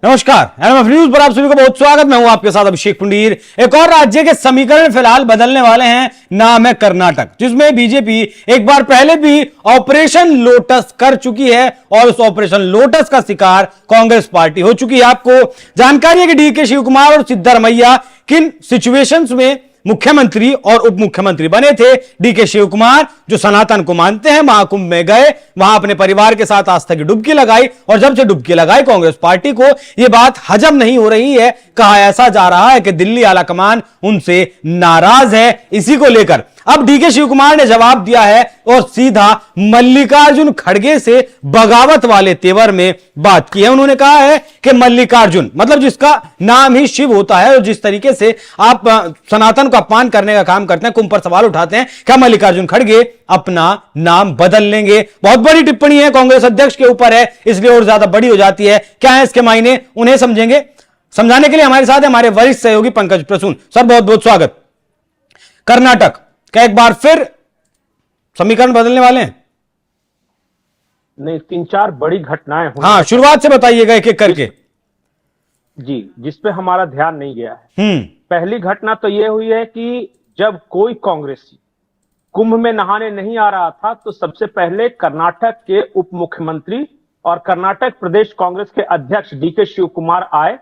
नमस्कार, NMF news पर आप सभी का बहुत स्वागत। मैं हूं आपके साथ अभिषेक पुंडीर। एक और राज्य के समीकरण फिलहाल बदलने वाले हैं, नाम है कर्नाटक, जिसमें बीजेपी एक बार पहले भी ऑपरेशन लोटस कर चुकी है और उस ऑपरेशन लोटस का शिकार कांग्रेस पार्टी हो चुकी है। आपको जानकारी है कि डीके शिव कुमार और सिद्धारमैया किन सिचुएशंस में मुख्यमंत्री और उप मुख्यमंत्री बने थे। डीके शिव कुमार जो सनातन को मानते हैं, महाकुंभ में गए, वहां अपने परिवार के साथ आस्था की डुबकी लगाई और जब से डुबकी लगाई कांग्रेस पार्टी को यह बात हजम नहीं हो रही है। कहा ऐसा जा रहा है कि दिल्ली आलाकमान उनसे नाराज है। इसी को लेकर अब डीके शिव कुमार ने जवाब दिया है और सीधा मल्लिकार्जुन खड़गे से बगावत वाले तेवर में बात की है। उन्होंने कहा है कि मल्लिकार्जुन मतलब जिसका नाम ही शिव होता है और जिस तरीके से आप सनातन को अपमान करने का काम करते हैं, कुंभ पर सवाल उठाते हैं, क्या मल्लिकार्जुन खड़गे अपना नाम बदल लेंगे। बहुत बड़ी टिप्पणी है, कांग्रेस अध्यक्ष के ऊपर है, इसलिए और ज्यादा बड़ी हो जाती है। क्या है इसके मायने, उन्हें समझेंगे। समझाने के लिए हमारे साथ है हमारे वरिष्ठ सहयोगी पंकज प्रसून। सर बहुत बहुत स्वागत। कर्नाटक क्या एक बार फिर समीकरण बदलने वाले हैं? नहीं, 3-4 बड़ी घटनाएं हुई। हाँ, शुरुआत से बताइएगा एक एक करके। जी, जिसपे हमारा ध्यान नहीं गया है। पहली घटना तो यह हुई है कि जब कोई कांग्रेसी कुंभ में नहाने नहीं आ रहा था तो सबसे पहले कर्नाटक के उप मुख्यमंत्री और कर्नाटक प्रदेश कांग्रेस के अध्यक्ष डीके शिव कुमार आए,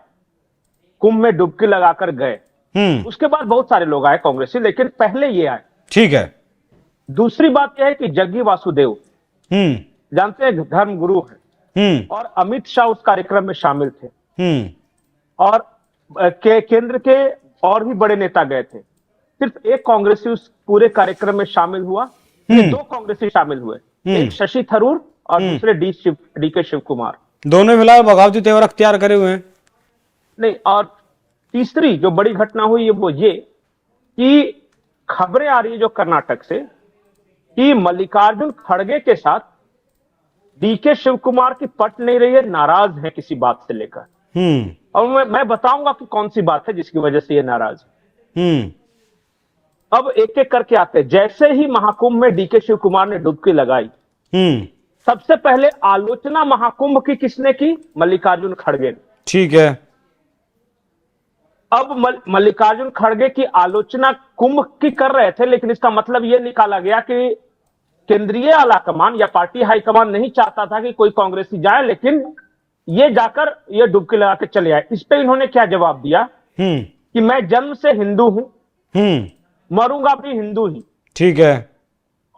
कुंभ में डुबकी लगाकर गए। उसके बाद बहुत सारे लोग आए कांग्रेसी, लेकिन पहले ये आए। ठीक है। दूसरी बात यह है कि जग्गी वासुदेव जानते हैं धर्म गुरु हैं और अमित शाह उस कार्यक्रम में शामिल थे और केंद्र के और भी बड़े नेता गए थे। सिर्फ एक कांग्रेसी उस पूरे कार्यक्रम में शामिल हुआ। 2 कांग्रेसी शामिल हुए, एक शशि थरूर और दूसरे डीके शिव कुमार। दोनों फिलहाल बगावती तेवर अख्तियार करे हुए हैं। नहीं, और तीसरी जो बड़ी घटना हुई है वो ये कि खबरें आ रही है जो कर्नाटक से कि मल्लिकार्जुन खड़गे के साथ डीके शिव कुमार की पट नहीं रही है, नाराज है किसी बात से लेकर। और मैं बताऊंगा कि कौन सी बात है जिसकी वजह से ये नाराज है। अब एक एक करके आते हैं। जैसे ही महाकुंभ में डीके शिव कुमार ने डुबकी लगाई, सबसे पहले आलोचना महाकुंभ की किसने की? मल्लिकार्जुन खड़गे ने। ठीक है। अब मल्लिकार्जुन खड़गे की आलोचना कुंभ की कर रहे थे, लेकिन इसका मतलब यह निकाला गया कि केंद्रीय आलाकमान या पार्टी हाईकमान नहीं चाहता था कि कोई कांग्रेसी जाए, लेकिन ये जाकर ये डुबकी लगा के चले आए। इस पे इन्होंने क्या जवाब दिया कि मैं जन्म से हिंदू हूं, मरूंगा भी हिंदू ही। ठीक है।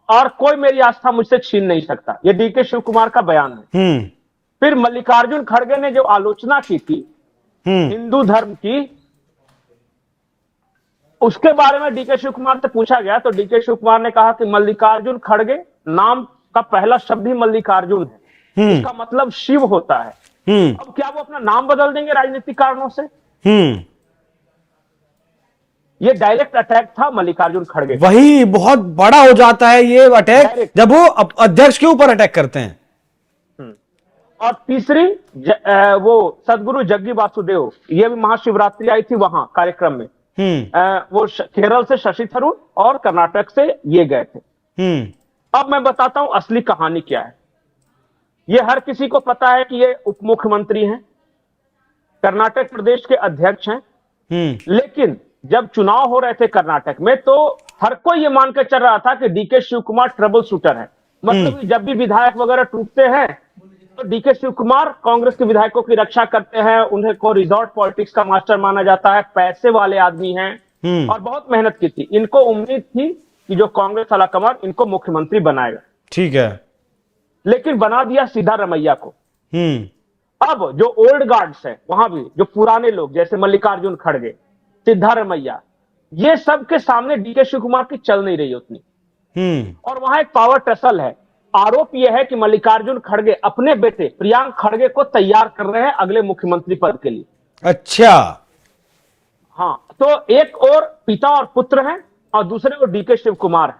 और कोई मेरी आस्था मुझसे छीन नहीं सकता। ये डीके शिव कुमार का बयान है। फिर मल्लिकार्जुन खड़गे ने जो आलोचना की थी हिंदू धर्म की, उसके बारे में डीके शिव कुमार से पूछा गया तो डीके शिव कुमार ने कहा कि मल्लिकार्जुन खड़गे नाम का पहला शब्द ही मल्लिकार्जुन है, इसका मतलब शिव होता है। अब क्या वो अपना नाम बदल देंगे राजनीतिक कारणों से? ये डायरेक्ट अटैक था मल्लिकार्जुन खड़गे। वही बहुत बड़ा हो जाता है ये अटैक जब वो अध्यक्ष के ऊपर अटैक करते हैं। और तीसरी वो सदगुरु जग्गी वासुदेव, ये भी महाशिवरात्रि आई थी वहां कार्यक्रम में। वो केरल से शशि थरूर और कर्नाटक से ये गए थे। अब मैं बताता हूं असली कहानी क्या है। ये हर किसी को पता है कि ये उप मुख्यमंत्री हैं, कर्नाटक प्रदेश के अध्यक्ष हैं। लेकिन जब चुनाव हो रहे थे कर्नाटक में तो हर कोई ये मानकर चल रहा था कि DK Shivakumar trouble shooter है। मतलब जब भी विधायक वगैरह टूटते हैं तो डीके शिव कुमार कांग्रेस के विधायकों की रक्षा करते हैं। उन्हें को रिजॉर्ट पॉलिटिक्स का मास्टर माना जाता है, पैसे वाले आदमी हैं और बहुत मेहनत की थी। इनको उम्मीद थी कि जो कांग्रेस आलाकमान इनको मुख्यमंत्री बनाएगा। ठीक है। लेकिन बना दिया सिद्धारमैया को। अब जो ओल्ड गार्ड्स है वहां भी जो पुराने लोग जैसे मल्लिकार्जुन खड़गे, सिद्धारमैया, ये सब के सामने डीके शिव कुमार की चल नहीं रही उतनी। और वहां एक पावर टसल है। आरोप यह है कि मल्लिकार्जुन खड़गे अपने बेटे प्रियांक खड़गे को तैयार कर रहे हैं अगले मुख्यमंत्री पद के लिए। अच्छा। हाँ, तो एक और पिता और पुत्र हैं और दूसरे और डीके शिव कुमार है।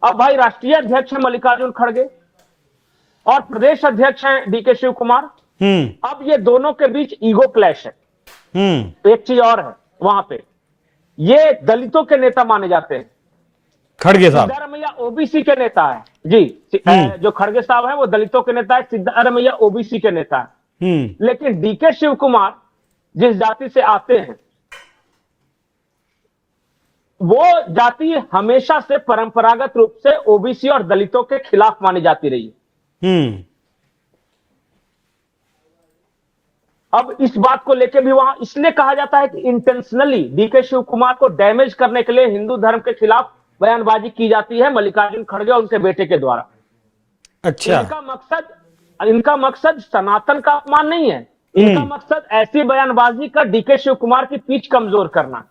अब भाई राष्ट्रीय अध्यक्ष है मल्लिकार्जुन खड़गे और प्रदेश अध्यक्ष हैं डीके शिव कुमार। अब ये दोनों के बीच ईगो क्लैश है। एक चीज और है वहां पे, ये दलितों के नेता माने जाते हैं। खड़गे साहब सिद्धारमैया ओबीसी के नेता है जी। जो खड़गे साहब है वो दलितों के नेता है, सिद्धारमैया ओबीसी के नेता है। लेकिन डीके शिव कुमार जिस जाति से आते हैं, वो जाति हमेशा से परंपरागत रूप से ओबीसी और दलितों के खिलाफ मानी जाती रही है। अब इस बात को लेकर भी वहां इसलिए कहा जाता है कि इंटेंशनली डीके शिव कुमार को डैमेज करने के लिए हिंदू धर्म के खिलाफ बयानबाजी की जाती है मल्लिकार्जुन खड़गे और उनके बेटे के द्वारा। अच्छा, इनका मकसद सनातन का अपमान नहीं है, इनका मकसद ऐसी बयानबाजी का डीके शिव कुमार की पीठ कमजोर करना।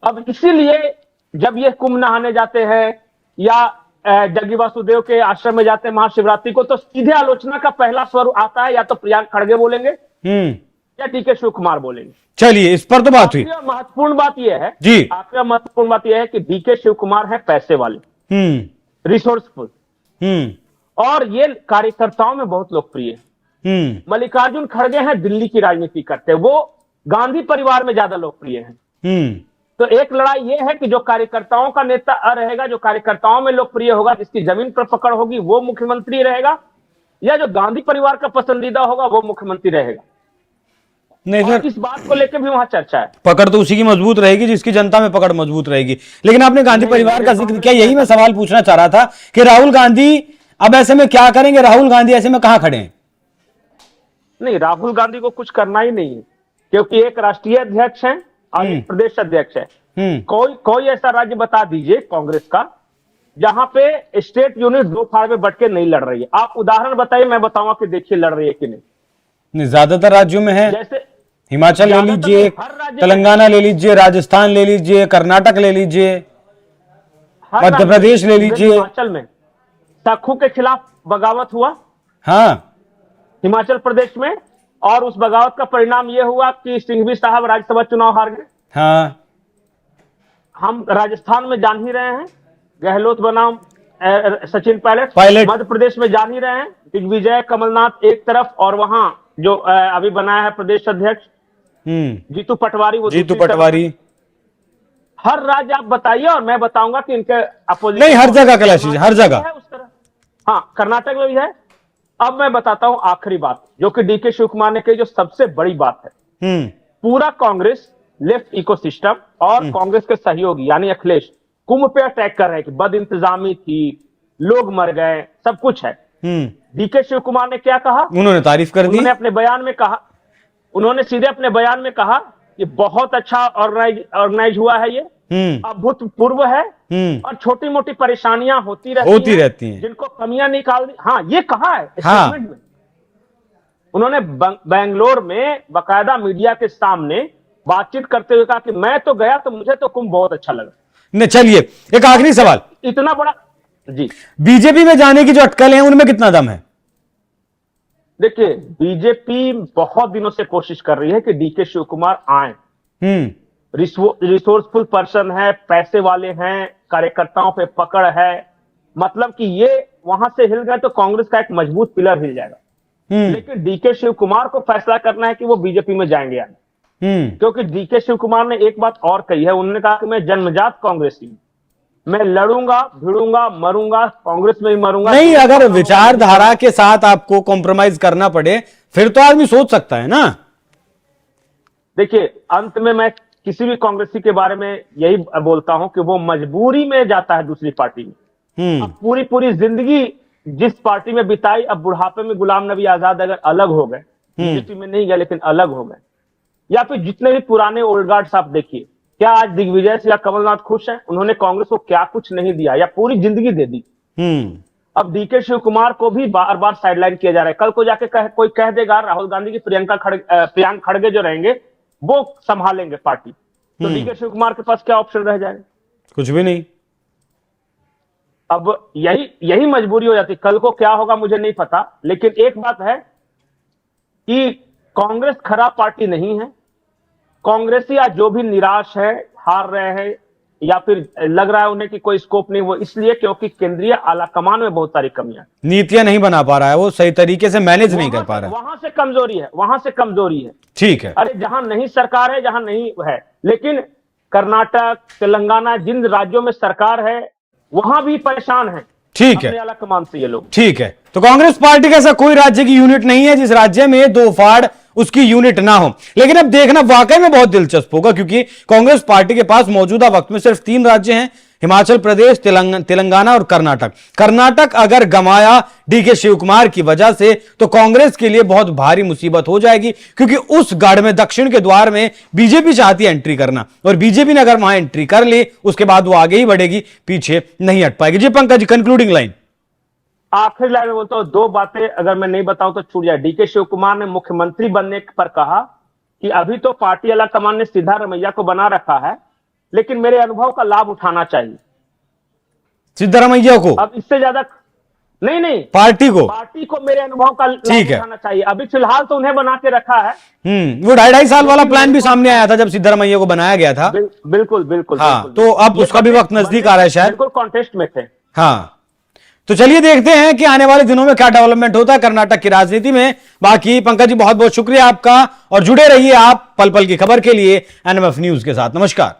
अब इसीलिए जब ये कुंभ नहाने जाते हैं या जग्गी वासुदेव के आश्रम में जाते हैं महाशिवरात्रि को, तो सीधे आलोचना का पहला स्वर आता है, या तो प्रियंक खड़गे बोलेंगे या डीके शिव कुमार बोलेंगे। चलिए, इस पर तो बात हुई। महत्वपूर्ण बात यह है जी, आपका महत्वपूर्ण बात यह है कि डीके शिव कुमार है पैसे वाले, रिसोर्सफुल, और ये कार्यकर्ताओं में बहुत लोकप्रिय है। मल्लिकार्जुन खड़गे हैं दिल्ली की राजनीति करते हैं, वो गांधी परिवार में ज्यादा लोकप्रिय हैं। तो एक लड़ाई यह है कि जो कार्यकर्ताओं का नेता रहेगा, जो कार्यकर्ताओं में लोकप्रिय होगा, जिसकी जमीन पर पकड़ होगी, वो मुख्यमंत्री रहेगा, या जो गांधी परिवार का पसंदीदा होगा वो मुख्यमंत्री रहेगा। नहीं सर, इस बात को लेकर भी वहां चर्चा है। पकड़ तो उसी की मजबूत रहेगी जिसकी जनता में पकड़ मजबूत रहेगी। लेकिन आपने गांधी परिवार का जिक्र किया, यही मैं सवाल पूछना चाह रहा था कि राहुल गांधी अब ऐसे में क्या करेंगे? राहुल गांधी ऐसे में कहां खड़े हैं? नहीं, राहुल गांधी को कुछ करना ही नहीं है, क्योंकि एक राष्ट्रीय अध्यक्ष है और एक प्रदेश अध्यक्ष है। कोई ऐसा राज्य बता दीजिए कांग्रेस का जहां पे स्टेट यूनिट दो फाड़ में बट के नहीं लड़ रही है। आप उदाहरण बताइए, मैं बताऊंगा कि देखिए लड़ रही है कि नहीं। ज्यादातर राज्यों में है, जैसे हिमाचल ले लीजिए, तेलंगाना ले लीजिए, राजस्थान ले लीजिए, कर्नाटक ले लीजिए, मध्य प्रदेश ले लीजिए। हिमाचल में सखू के खिलाफ बगावत हुआ, हाँ, हिमाचल प्रदेश में, और उस बगावत का परिणाम यह हुआ कि सिंघवी साहब राज्यसभा चुनाव हार गए। हाँ, हम राजस्थान में जान ही रहे हैं, गहलोत बनाम सचिन पायलट। मध्य प्रदेश में जान ही रहे हैं, दिग्विजय कमलनाथ एक तरफ, और वहां जो अभी बनाया है प्रदेश अध्यक्ष जीतू पटवारी, वो जीतू पटवारी। हर राज्य आप बताइए और मैं बताऊंगा कि इनके अपोजिशन नहीं, हर जगह क्लैशेस, हर जगह है उस तरह। हाँ, कर्नाटक में भी है। अब मैं बताता हूं आखिरी बात, जो कि डीके शिव कुमार ने कही, जो सबसे बड़ी बात है। पूरा कांग्रेस लेफ्ट इकोसिस्टम और कांग्रेस के सहयोगी यानी अखिलेश कुंभ पे अटैक कर रहे हैं कि बद इंतजामी थी, लोग मर गए, सब कुछ है। डीके शिव कुमार ने क्या कहा? उन्होंने तारीफ कर दी। उन्होंने अपने बयान में कहा, उन्होंने सीधे अपने बयान में कहा कि बहुत अच्छा ऑर्गेनाइज हुआ है, ये अभूतपूर्व है, और छोटी मोटी परेशानियां होती रहती हैं, जिनको कमियां निकालनी। हाँ, ये कहा है स्टेटमेंट में। उन्होंने बेंगलोर में बाकायदा मीडिया के सामने बातचीत करते हुए कहा कि मैं तो गया तो मुझे तो कुंभ बहुत अच्छा लगा। नहीं, चलिए एक आखिरी सवाल, इतना बड़ा जी, बीजेपी में जाने की जो अटकल है उनमें कितना दम है? देखिए, बीजेपी बहुत दिनों से कोशिश कर रही है कि डीके शिव कुमार आए। रिसोर्सफुल पर्सन है, पैसे वाले हैं, कार्यकर्ताओं पे पकड़ है, मतलब कि ये वहां से हिल गए तो कांग्रेस का एक मजबूत पिलर हिल जाएगा। लेकिन डीके शिव कुमार को फैसला करना है कि वो बीजेपी में जाएंगे या नहीं। क्योंकि डीके शिव कुमार ने एक बात और कही है, उन्होंने कहा कि मैं जन्मजात कांग्रेसी, मैं लड़ूंगा, भिड़ूंगा, मरूंगा, कांग्रेस में ही मरूंगा। नहीं, अगर विचारधारा के साथ आपको कॉम्प्रोमाइज करना पड़े फिर तो आदमी सोच सकता है ना। देखिए, अंत में मैं किसी भी कांग्रेसी के बारे में यही बोलता हूं कि वो मजबूरी में जाता है दूसरी पार्टी में। अब पूरी जिंदगी जिस पार्टी में बिताई, अब बुढ़ापे में गुलाम नबी आजाद अगर अलग हो गए, बीजेपी में नहीं गए लेकिन अलग हो गए, या फिर जितने भी पुराने ओल्ड गार्ड्स आप देखिए, क्या आज दिग्विजय या कमलनाथ खुश हैं? उन्होंने कांग्रेस को क्या कुछ नहीं दिया या पूरी जिंदगी दे दी। अब डीके शिव कुमार को भी बार बार साइडलाइन किया जा रहा है। कल को जाके कोई कह देगा राहुल गांधी की प्रियंक खड़गे जो रहेंगे वो संभालेंगे पार्टी, तो डीके शिव कुमार के पास क्या ऑप्शन रह जाएगा? कुछ भी नहीं। अब यही मजबूरी हो जाती। कल को क्या होगा मुझे नहीं पता, लेकिन एक बात है कि कांग्रेस खराब पार्टी नहीं है। कांग्रेसी आज जो भी निराश है, हार रहे हैं, या फिर लग रहा है उन्हें कि कोई स्कोप नहीं, वो इसलिए क्योंकि केंद्रीय आला कमान में बहुत सारी कमियां, नीतियां नहीं बना पा रहा है, वो सही तरीके से मैनेज नहीं कर पा रहा है। वहां से कमजोरी है, ठीक है। अरे जहां नहीं सरकार है, जहां नहीं है, लेकिन कर्नाटक, तेलंगाना, जिन राज्यों में सरकार है वहां भी परेशान है, ठीक है, आला कमान से ये लोग, ठीक है। तो कांग्रेस पार्टी का ऐसा कोई राज्य की यूनिट नहीं है जिस राज्य में दो फाड़ उसकी यूनिट ना हो। लेकिन अब देखना वाकई में बहुत दिलचस्प होगा, क्योंकि कांग्रेस पार्टी के पास मौजूदा वक्त में सिर्फ 3 राज्य हैं, हिमाचल प्रदेश, तेलंगाना और कर्नाटक। कर्नाटक अगर गंवाया डीके शिव कुमार की वजह से तो कांग्रेस के लिए बहुत भारी मुसीबत हो जाएगी, क्योंकि उस गढ़ में, दक्षिण के द्वार में बीजेपी चाहती है एंट्री करना, और बीजेपी ने अगर वहां एंट्री कर ली उसके बाद वो आगे ही बढ़ेगी, पीछे नहीं हट पाएगी। जी पंकज, कंक्लूडिंग लाइन। आखिरी लाइन में बोलता हूं, 2 बातें अगर मैं नहीं बताऊं तो छूट जाए। डीके शिव कुमार ने मुख्यमंत्री बनने पर कहा कि अभी तो पार्टी आला कमान ने सिद्धारमैया को बना रखा है, लेकिन मेरे अनुभव का लाभ उठाना चाहिए। सिद्धारमैया को? अब इससे ज्यादा नहीं, पार्टी को मेरे अनुभव का लाभ उठाना चाहिए। अभी फिलहाल तो उन्हें बना के रखा है। वो 2.5 साल वाला प्लान भी सामने आया था जब सिद्धारमैया को बनाया गया था। बिल्कुल। हाँ, तो अब उसका भी वक्त नजदीक आ रहा है शायद। बिल्कुल कॉन्टेस्ट में थे। हाँ, तो चलिए देखते हैं कि आने वाले दिनों में क्या डेवलपमेंट होता है कर्नाटक की राजनीति में। बाकी पंकज जी, बहुत बहुत शुक्रिया आपका, और जुड़े रहिए आप पल पल की खबर के लिए एनएमएफ न्यूज के साथ। नमस्कार।